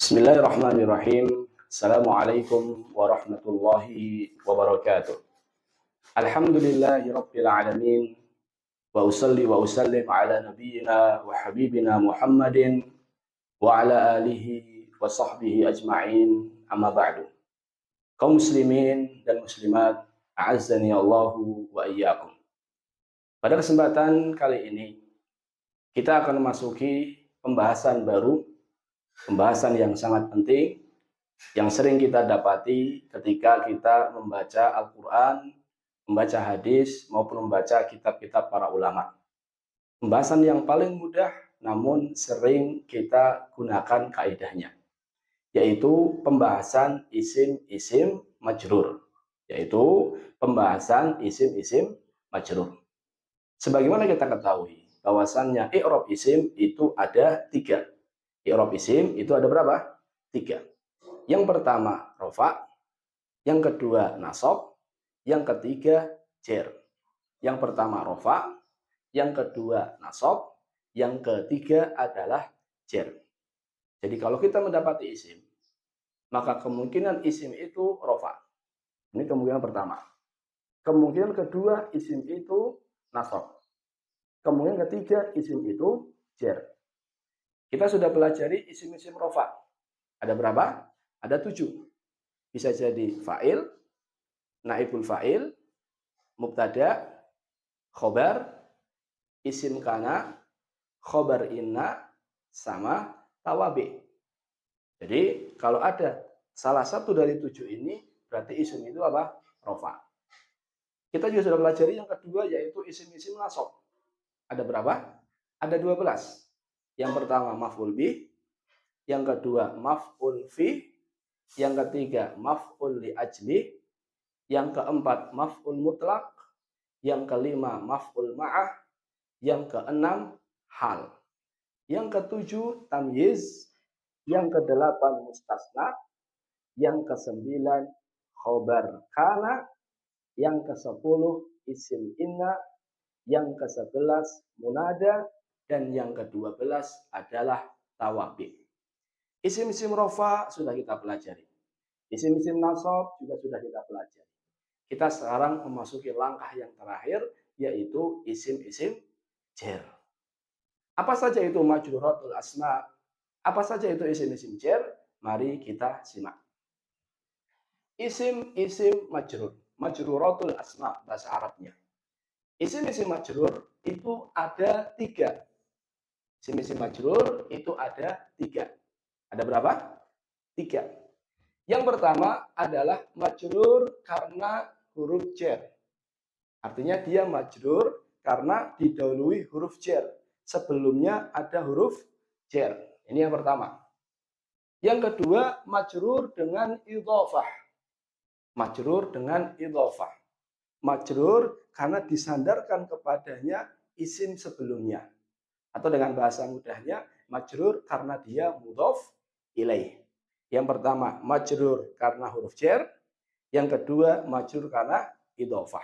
Bismillahirrahmanirrahim. Assalamualaikum warahmatullahi wabarakatuh. Alhamdulillahi rabbil alamin. Wa usalli wa usallim ala nabiyyina wa habibina Muhammadin wa ala alihi wa sahbihi ajma'in. Amma ba'du. Kaum muslimin dan muslimat, a'azzani Allahu wa iyyakum. Pada kesempatan kali ini kita akan memasuki pembahasan baru, pembahasan yang sangat penting yang sering kita dapati ketika kita membaca Al-Quran, membaca hadis, maupun membaca kitab-kitab para ulama. Pembahasan yang paling mudah namun sering kita gunakan kaidahnya, yaitu pembahasan isim-isim majrur. Sebagaimana kita ketahui bahwasannya i'rab isim itu ada 3. I'rab isim itu ada berapa? 3. Yang pertama rofa, yang kedua nasab, yang ketiga jer. Yang pertama rofa, yang kedua nasab, yang ketiga adalah jer. Jadi kalau kita mendapati isim, maka kemungkinan isim itu rofa. Ini kemungkinan pertama. Kemungkinan kedua isim itu nasab. Kemungkinan ketiga isim itu jer. Kita sudah pelajari isim-isim rofa. Ada berapa? Ada 7. Bisa jadi fa'il, naibul fa'il, mubtada, khobar, isim kana, khobar inna, sama tawabi. Jadi kalau ada salah satu dari 7 ini, berarti isim itu apa? Rofa. Kita juga sudah pelajari yang kedua, yaitu isim-isim nasab. Ada berapa? Ada 12. Yang pertama maf'ul bih, yang kedua maf'ul fi, yang ketiga maf'ul li ajli, yang keempat maf'ul mutlak, yang kelima maf'ul ma'ah, yang keenam hal, yang ketujuh tamyiz, yang kedelapan mustasna, yang kesembilan khobar kana, yang kesepuluh isim inna, yang ke-11 munada, dan yang ke-12 adalah tawabi. Isim-isim rofa sudah kita pelajari. Isim-isim nasab juga sudah kita pelajari. Kita sekarang memasuki langkah yang terakhir, yaitu isim-isim jer. Apa saja itu majruratul asma? Apa saja itu isim-isim jer? Mari kita simak. Isim-isim majrur, majruratul asma bahasa Arabnya. Isim-isim majrur itu ada 3. Isim-isim majrur itu ada 3. Ada berapa? 3. Yang pertama adalah majrur karena huruf jar. Artinya dia majrur karena didahului huruf jar. Sebelumnya ada huruf jar. Ini yang pertama. Yang kedua, majrur dengan idhofah. Majrur dengan idhofah. Majrur karena disandarkan kepadanya isim sebelumnya. Atau dengan bahasa mudahnya, majrur karena dia mudhof ilaih. Yang pertama, majrur karena huruf jar. Yang kedua, majrur karena idhofah.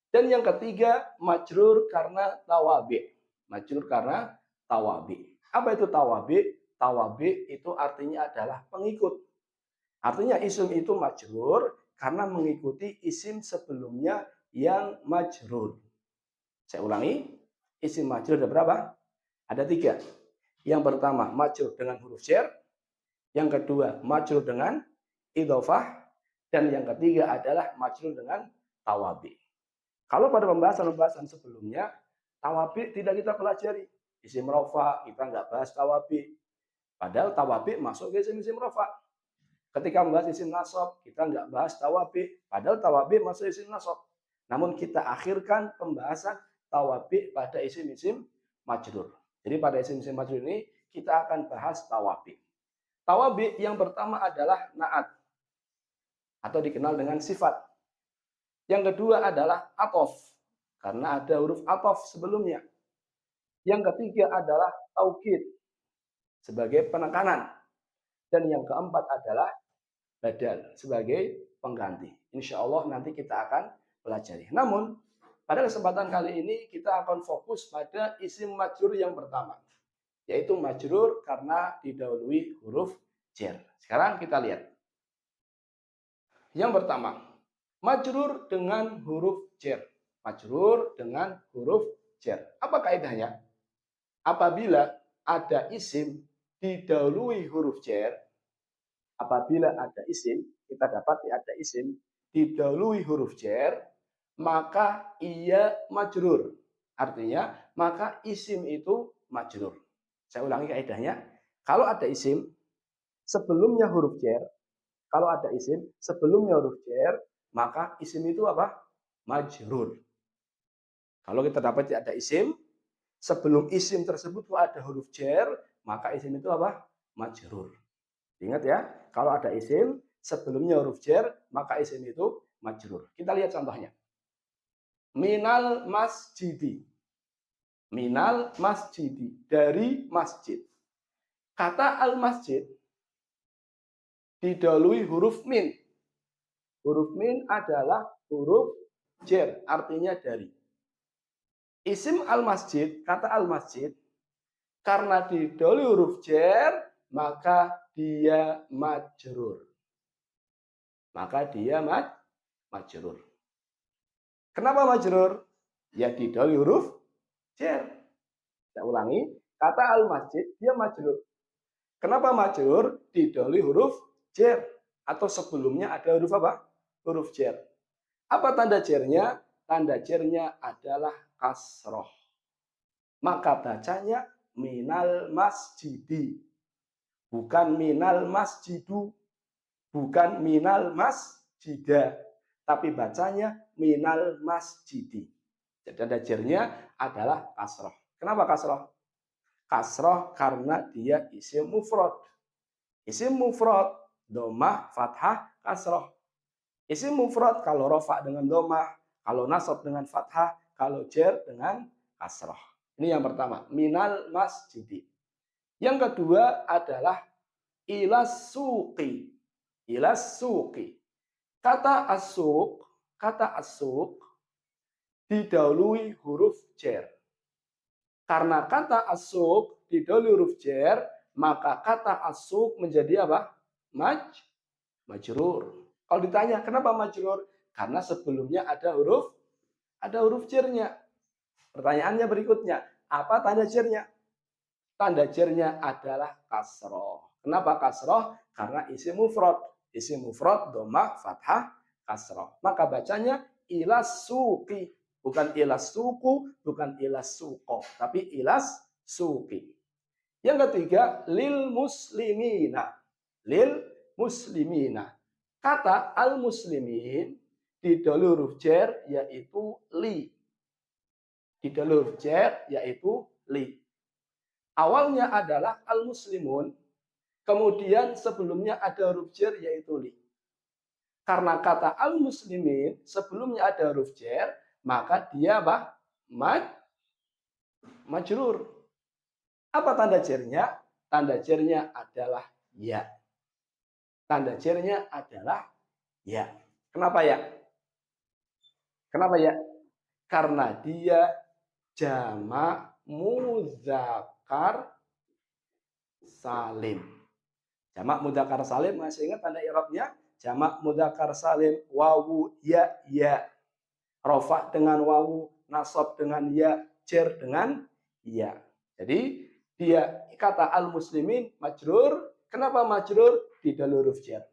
Dan yang ketiga, majrur karena tawabi. Majrur karena tawabi. Apa itu tawabi? Tawabi itu artinya adalah pengikut. Artinya isim itu majrur karena mengikuti isim sebelumnya yang majrur. Saya ulangi, isim majrur ada berapa? Ada 3. Yang pertama, majrur dengan huruf jar. Yang kedua, majrur dengan idhofah. Dan yang ketiga adalah majrur dengan tawabi. Kalau pada pembahasan-pembahasan sebelumnya, tawabi tidak kita pelajari. Isim rofa, kita nggak bahas tawabi. Padahal tawabi masuk ke isim-isim rofa. Ketika membahas isim nasab, kita nggak bahas tawabi. Padahal tawabi masuk isim nasab. Namun kita akhirkan pembahasan tawabi pada isim-isim majrur. Jadi pada isim-isim majrur ini kita akan bahas tawabi. Tawabi yang pertama adalah naat atau dikenal dengan sifat. Yang kedua adalah atof karena ada huruf atof sebelumnya. Yang ketiga adalah taukid sebagai penekanan. Dan yang keempat adalah badal sebagai pengganti. Insya Allah nanti kita akan pelajari. Namun pada kesempatan kali ini kita akan fokus pada isim majrur yang pertama, yaitu majrur karena didahului huruf jar. Sekarang kita lihat. Yang pertama, majrur dengan huruf jar. Majrur dengan huruf jar. Apa kaidahnya? Apabila ada isim didahului huruf jar, apabila ada isim, kita dapati ada isim didahului huruf jar, maka ia majrur. Artinya, maka isim itu majrur. Saya ulangi kaidahnya. Kalau ada isim sebelumnya huruf jar, kalau ada isim sebelumnya huruf jar, maka isim itu apa? Majrur. Kalau kita dapat ada isim, sebelum isim tersebut ada huruf jar, maka isim itu apa? Majrur. Ingat ya, kalau ada isim sebelumnya huruf jar, maka isim itu majrur. Kita lihat contohnya. Minal masjidi. Minal masjidi. Dari masjid. Kata al-masjid didahului huruf min. Huruf min adalah huruf jar, artinya dari. Isim al-masjid, kata al-masjid, karena didahului huruf jar, maka dia majrur. Maka dia majrur. Kenapa majrur? Ya didahului huruf jar. Saya ulangi, kata al-masjid, dia majrur. Kenapa majrur? Didahului huruf jar. Atau sebelumnya ada huruf apa? Huruf jar. Apa tanda jarnya? Tanda jarnya adalah kasroh. Maka bacanya minal masjidi. Bukan minal masjidu. Bukan minal masjida. Tapi bacanya minal masjidi. Jadi tanda jarnya adalah kasroh. Kenapa kasroh? Kasroh karena dia isim mufrad. Isim mufrad, domah, fathah, kasroh. Isim mufrad kalau rofa dengan domah, kalau nasab dengan fathah, kalau jar dengan kasroh. Ini yang pertama, minal masjidi. Yang kedua adalah ilas suqi. Ilas suqi. Kata asuk didahului huruf jar. Karena kata asuk didahului huruf jar, maka kata asuk menjadi apa? Majrur. Kalau ditanya kenapa majrur? Karena sebelumnya ada huruf jarnya. Pertanyaannya berikutnya, apa tanda jarnya? Tanda jarnya adalah kasroh. Kenapa kasroh? Karena isim mufrad. Isim mufrad, domah, fathah, kasroh. Maka bacanya ilas suki. Bukan ilas suku, bukan ilas suko. Tapi ilas suki. Yang ketiga, lil muslimina. Lil muslimina. Kata al-muslimin didahului huruf jar yaitu li. Didahului huruf jar yaitu li. Awalnya adalah al-muslimun, kemudian sebelumnya ada huruf jar yaitu li. Karena kata al-muslimin sebelumnya ada huruf jar, maka dia apa? Majrur. Apa tanda jarnya? Tanda jarnya adalah ya. Tanda jarnya adalah ya. Kenapa ya? Kenapa ya? Karena dia jamak mudzakkar salim. Jamak mudzakkar salim, masih ingat tanda i'rabnya? Jamak mudzakkar salim, wawu ya ya. Rafa dengan wawu, nasab dengan ya, jar dengan ya. Jadi dia kata al-muslimin majrur. Kenapa majrur? Didahului huruf jar.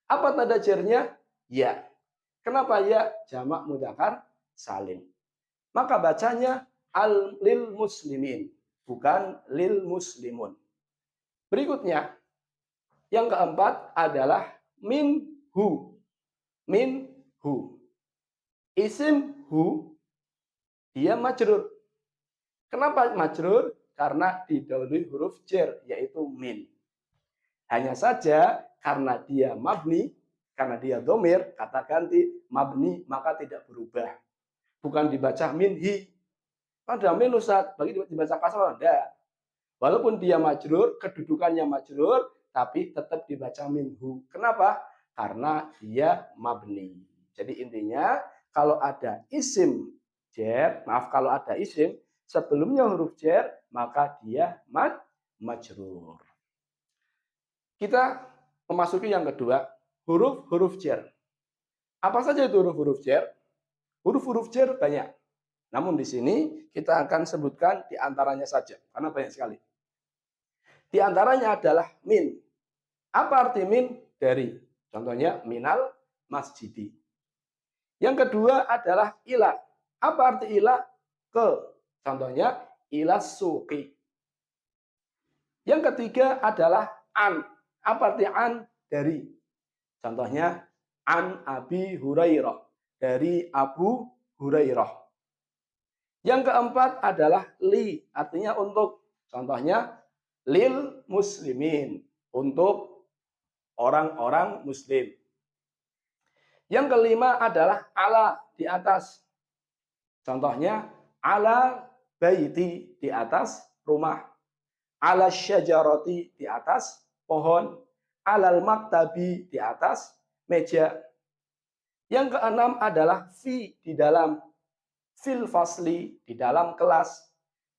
Apa tanda jarnya? Ya. Kenapa ya? Jamak mudzakkar salim. Maka bacanya lil muslimin, bukan lil muslimun. Berikutnya, yang keempat adalah minhu. Minhu. Isim hu, dia majrur. Kenapa majrur? Karena didahului huruf jar, yaitu min. Hanya saja karena dia mabni, karena dia domir, kata ganti, mabni, maka tidak berubah. Bukan dibaca minhi. Pada min Ustaz, bagi dibaca kasrah, enggak. Walaupun dia majrur, kedudukannya majrur, tapi tetap dibaca minhu. Kenapa? Karena dia mabni. Jadi intinya, kalau ada isim jar, kalau ada isim sebelumnya huruf jar, maka dia majrur. Kita memasuki yang kedua, huruf-huruf jar. Apa saja itu huruf-huruf jar? Huruf-huruf jar banyak. Namun di sini kita akan sebutkan di antaranya saja, karena banyak sekali. Di antaranya adalah min. Apa arti min? Dari. Contohnya minal masjidi. Yang kedua adalah ila. Apa arti ila? Ke. Contohnya ila suqi. Yang ketiga adalah an. Apa arti an? Dari. Contohnya an Abi Hurairah. Dari Abu Hurairah. Yang keempat adalah li. Artinya untuk. Contohnya lil muslimin. Untuk orang-orang muslim. Yang kelima adalah ala, di atas. Contohnya ala baiti, di atas rumah. Ala syajarati, di atas pohon. Alal maktabi, di atas meja. Yang keenam adalah fi, di dalam. Fil fasli, di dalam kelas.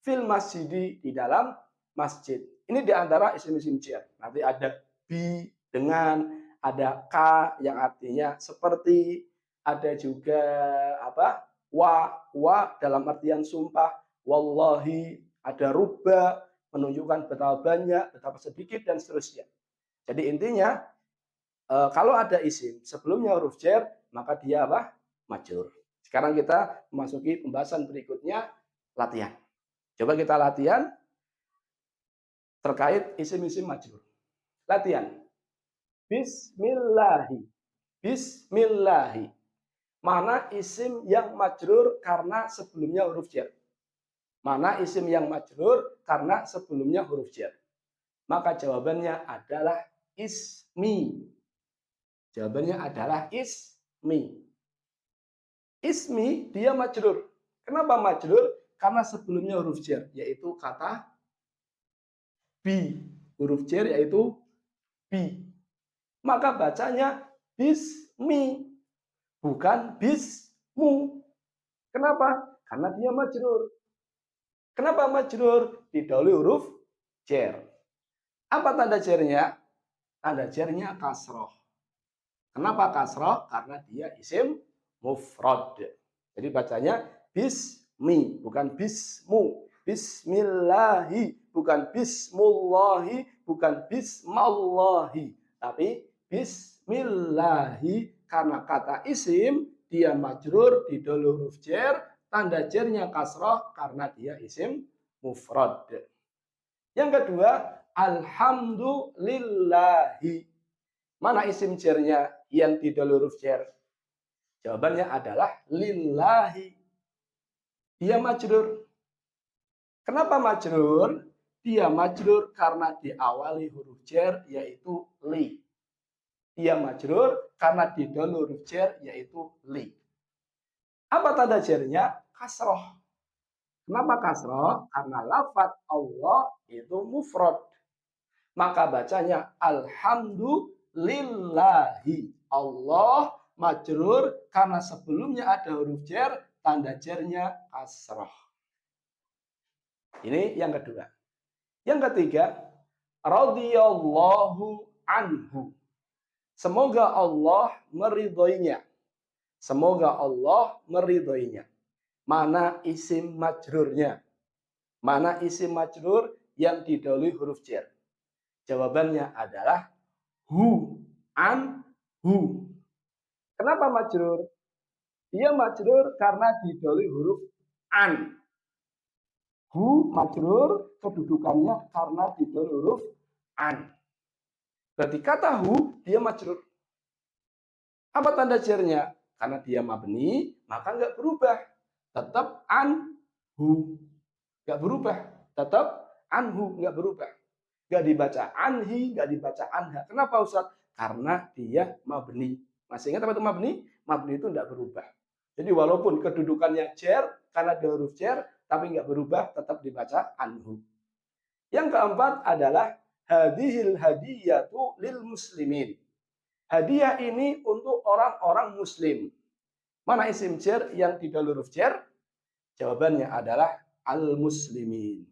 Fil masjidi, di dalam masjid. Ini di antara isim-isim jar. Nanti ada bi, dengan, ada ka yang artinya seperti, ada juga apa? Wa dalam artian sumpah, wallahi, ada rubba menunjukkan betapa banyak, betapa sedikit dan seterusnya. Jadi intinya kalau ada isim sebelumnya huruf jar, maka dia apa? Majrur. Sekarang kita memasuki pembahasan berikutnya, latihan. Coba kita latihan terkait isim-isim majrur. Latihan. Bismillahi. Bismillahi. Mana isim yang majrur karena sebelumnya huruf jar? Mana isim yang majrur karena sebelumnya huruf jar? Maka jawabannya adalah ismi. Jawabannya adalah ismi. Ismi dia majrur. Kenapa majrur? Karena sebelumnya huruf jar, yaitu kata bi. Huruf jar yaitu bi. Maka bacanya bismi, bukan bismu. Kenapa? Karena dia majrur. Kenapa majrur? Didahului huruf jar. Apa tanda jarnya? Tanda jarnya kasroh. Kenapa kasroh? Karena dia isim mufrad. Jadi bacanya bismi, bukan bismu. Bismillahi, bukan bismullahi, bukan bismallahi. Tapi bismillahi, karena kata isim dia majrur didahului huruf jar, tanda jarnya kasroh karena dia isim mufrad. Yang kedua, alhamdulillahi. Mana isim jarnya yang didahului huruf jar? Jawabannya adalah lillahi. Dia majrur. Kenapa majrur? Dia majrur karena diawali huruf jar yaitu li. Dia majrur karena didahului huruf jar yaitu li. Apa tanda jarnya? Kasroh. Kenapa kasroh? Karena lafaz Allah itu mufrad. Maka bacanya alhamdulillahi. Allah majrur karena sebelumnya ada huruf jar, tanda jarnya kasroh. Ini yang kedua. Yang ketiga, radhiyallahu anhu. Semoga Allah meridhoinya. Semoga Allah meridhoinya. Mana isim majrurnya? Mana isim majrur yang didahului huruf jar? Jawabannya adalah hu, an, hu. Kenapa majrur? Dia majrur karena didahului huruf an. Hu majrur kedudukannya karena didahului huruf an. Berarti kata hu dia majrur. Apa tanda jarnya? Karena dia mabni, maka nggak berubah. Tetap an hu. Nggak berubah. Tetap anhu, nggak berubah. Nggak dibaca anhi, nggak dibaca anha. Kenapa Ustaz? Karena dia mabni. Masih ingat apa itu mabni? Mabni itu nggak berubah. Jadi walaupun kedudukannya jar, karena dia huruf jar, tapi nggak berubah, tetap dibaca anhu. Yang keempat adalah hadhil hadiyatu lil muslimin. Hadiah ini untuk orang-orang muslim. Mana isim jar yang didahului huruf jar? Jawabannya adalah al muslimin.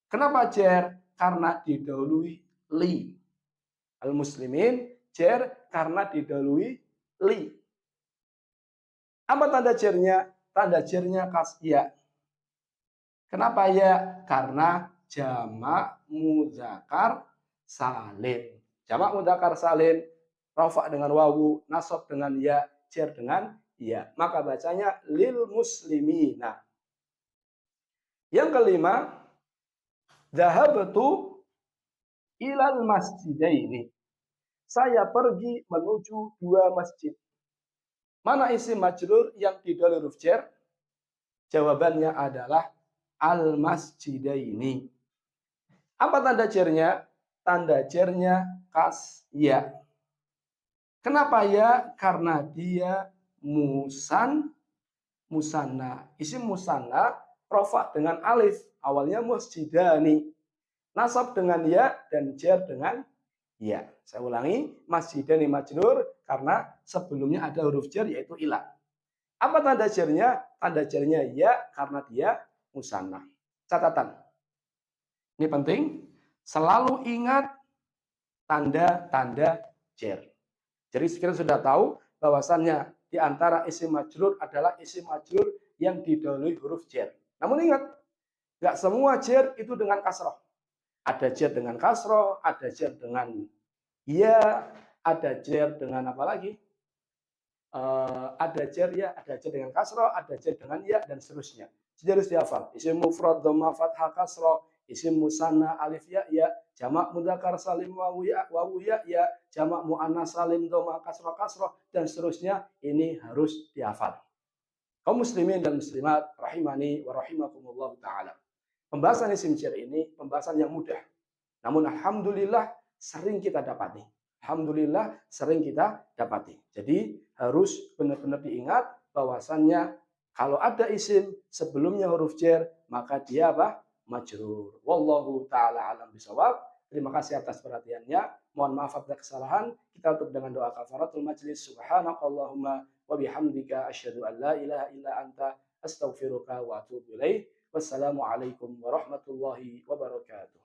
Kenapa jar? Karena didahului li. Al-muslimin jer karena didahului li. Apa tanda jernya? Tanda jernya kasya. Kenapa ya? Karena jamak mudzakkar salim. Jamak mudzakkar salim rafa dengan wawu, nasab dengan ya, jer dengan ya. Maka bacanya lil muslimina. Yang kelima, dhahabtu ilal masjidaini. Saya pergi menuju dua masjid. Mana isim majrur yang didahului huruf jar? Jawabannya adalah al masjidaini. Apa tanda jarnya? Tanda jarnya kas ya. Kenapa ya? Karena dia musanna. Isim musanna rafa dengan alif. Awalnya masjidani. Nasab dengan ya dan jar dengan ya. Saya ulangi, masjidani majrur karena sebelumnya ada huruf jar yaitu ila. Apa tanda jarnya? Tanda jarnya ya karena dia musanna. Catatan. Ini penting. Selalu ingat tanda-tanda jar. Jadi kita sudah tahu bahwasannya di antara isim majrur adalah isim majrur yang didahului huruf jar. Namun ingat, nggak semua jar itu dengan kasroh. Ada jar dengan kasroh, ada jar dengan ya, ada jar dengan apa lagi? Ada jar ya, ada jar dengan kasroh, ada jar dengan ya, dan seterusnya. Jadi harus dihafal. Isim mufrad dhamma fathah kasroh, isim musanna alif ya, jamak mudzakkar salim wawu ya, jamak muannas salim dhamma kasroh, dan seterusnya. Ini harus dihafal. Kaum muslimin dan muslimat rahimani wa rahimakumullah taala. Pembahasan isim jar ini pembahasan yang mudah. Namun alhamdulillah sering kita dapati. Alhamdulillah sering kita dapati. Jadi harus benar-benar diingat bahwasannya kalau ada isim sebelumnya huruf jar, maka dia apa? Majrur. Wallahu taala alam bisawab. Terima kasih atas perhatiannya. Mohon maaf atas kesalahan. Kita tutup dengan doa kafaratul majlis. Subhanakallahumma wa bihamdika asyhadu an la ilaha illa anta astaghfiruka wa atubu ilaik. Wassalamualaikum warahmatullahi wabarakatuh.